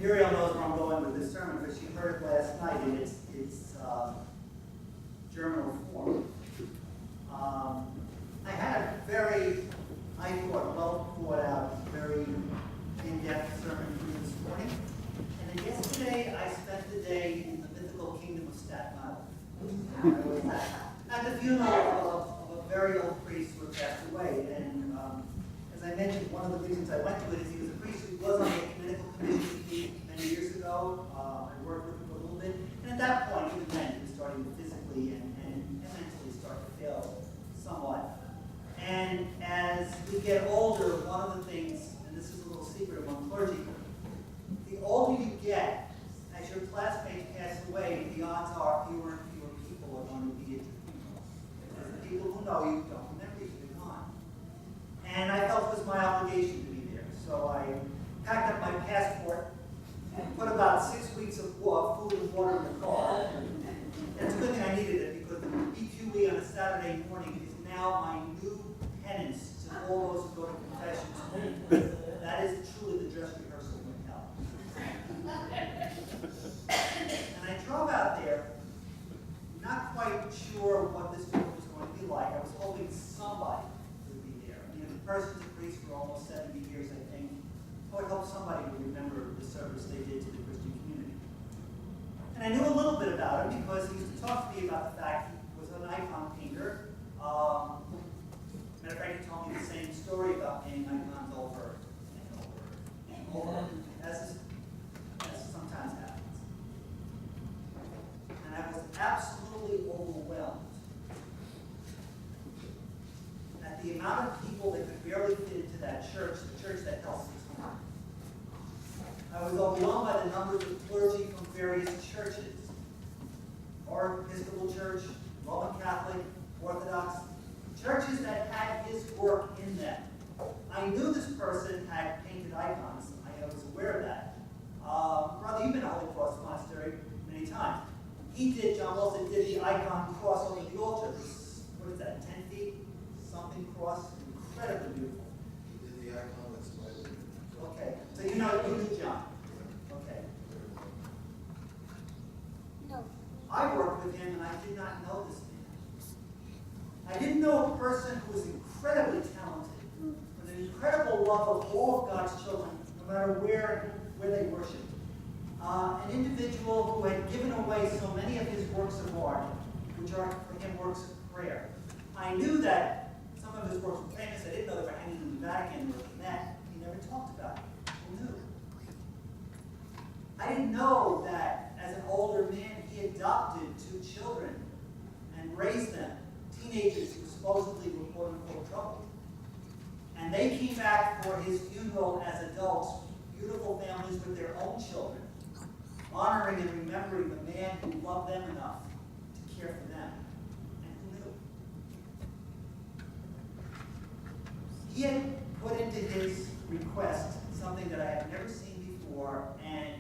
Muriel knows where I'm going with this sermon, but she heard it last night in its germinal form. I had a very, I thought, well thought out, very in-depth sermon for you this morning. And then yesterday, I spent the day in the mythical kingdom of Staten Island. At the funeral of a very old priest who had passed away. And as I mentioned, one of the reasons I went to it is he was a priest who was on the ecumenical commission many years ago. I worked with him for a little bit. And at that point, even then, he was starting to physically and mentally start to fail somewhat. And as we get older, one of the things, and this is a little secret among clergy, the older you get, as your classmates pass away, the odds are fewer and fewer people are going to be at your funeral. Because the people who know you don't remember you, you're gone. And I felt it was my obligation to be there. So I packed up my passport and put about 6 weeks of food and water in the car. And it's a good thing I needed it because the BQE on a Saturday morning is now my new penance to all those who go to confessions. That is truly the dress rehearsal in hell. And I drove out there, not quite sure what this trip was going to be like. I was hoping somebody would be there. I mean, the person's a priest for almost 70 years, I think. I would hope somebody would remember the service they did to the Christian community. And I knew a little bit about him because he used to talk to me about the fact he was an icon painter. Matter of fact, he told me the same story about painting icons over and over and over, as sometimes happens. And I was absolutely overwhelmed at the amount of people that could barely fit into that church, the church that held 600. I was overwhelmed by the numbers of clergy from various churches, or Episcopal Church, Roman Catholic, Orthodox, churches that had his work in them. I knew this person had painted icons. I was aware of that. Brother, you've been to Holy Cross Monastery many times. He did, John Wilson did the icon cross over the altar. What is that, 10 feet? Something cross, incredibly beautiful. He did the icon that's slightly. Okay, so you knew John. Okay. No. I worked with him and I did not know this man. I didn't know a person who was incredibly talented, with an incredible love of all of God's children, no matter where they worship. An individual who had given away so many of his works of art, which are for him works of prayer. I knew that some of his works were famous. I didn't know they were hanging in the Vatican or in that. He never talked about it. Who knew? I didn't know that as an older man, he adopted 2 children and raised them. Teenagers who supposedly were quote-unquote troubled. And they came back for his funeral as adults, beautiful families with their own children, honoring and remembering the man who loved them enough to care for them. And who knew? He had put into his request something that I had never seen before, and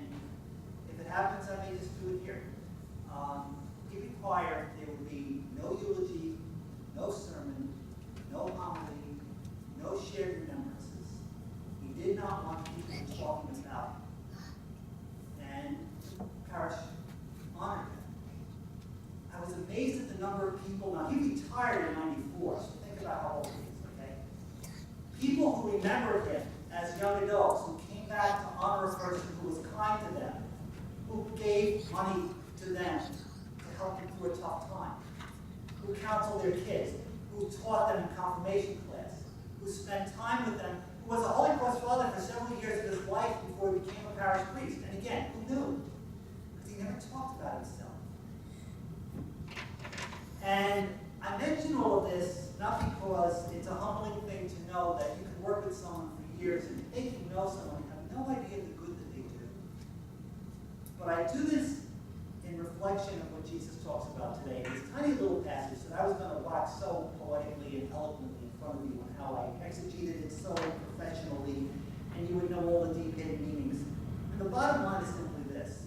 if it happens, I may just do it here. He required there would be no eulogy, no sermon, no homily, no shared remembrances. He did not want people talking about him. And the parish honored him. I was amazed at the number of people. Now, he retired in 94, so think about how old he is, okay? People who remembered him as young adults, who came back to honor a person who was kind to them, who gave money to them to help them through a tough time, who counseled their kids, who taught them in confirmation class, who spent time with them, who was a Holy Cross Father for several years of his life before he became a parish priest. And again, who knew? Because he never talked about himself. And I mention all of this not because it's a humbling thing to know that you can work with someone for years and think you know someone and have no idea the good that they do. But I do this in reflection of what Jesus talks about today. This tiny little passage that I was going to wax so poetically and eloquently in front of you and how I exegeted it so professionally, and you would know all the deep hidden meanings. And the bottom line is simply this.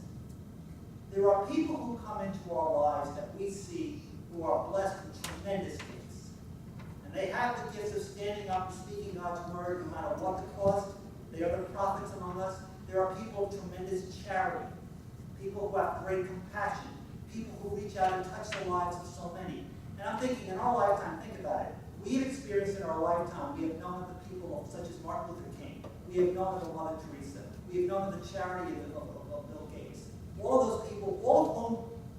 There are people who come into our lives that we see who are blessed with tremendous gifts. And they have the gifts of standing up and speaking God's word no matter what the cost. They are the prophets among us. There are people of tremendous reach out and touch the lives of so many. And I'm thinking, in our lifetime, think about it. We have experienced in our lifetime, we have known of the people such as Martin Luther King. We have known of Mother Teresa. We have known of the charity of Bill Gates. All of those people, all of whom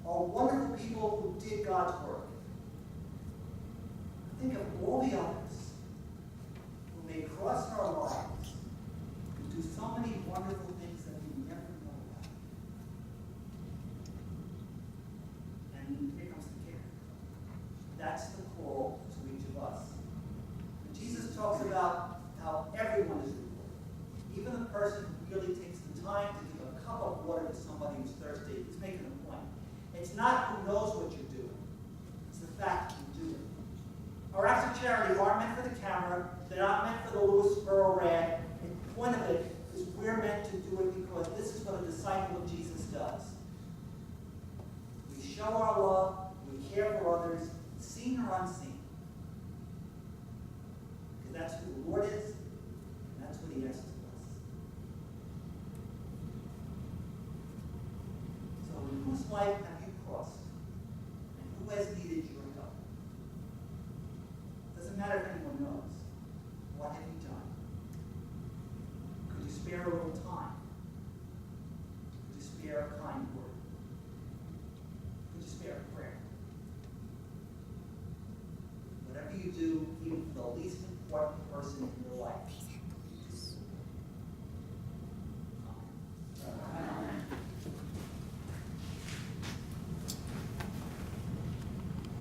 are wonderful people who did God's work. Think of all the others who may cross our lives, who do so many wonderful things that we never know about. And here comes the kicker. That's the call to each of us. When Jesus talks about how everyone is rewarded, even the person who really takes the time to give a cup of water to somebody who's thirsty, he's making a point. It's not who knows what you're doing. It's the fact that you do it. Our acts of charity aren't meant for the camera. They're not meant for the Louis Burrow rag. The point of it is we're meant to do it because this is what a disciple of Jesus does. We show our love. We care for others, seen or unseen. Because that's who the Lord is, and that's what he asks of us. So in whose life have you crossed? And who has needed your help? Doesn't matter if anyone knows. What have you done? Could you spare a little time? Could you spare a kind word? Could you spare a prayer? Whatever you do, even for the least important person in your life,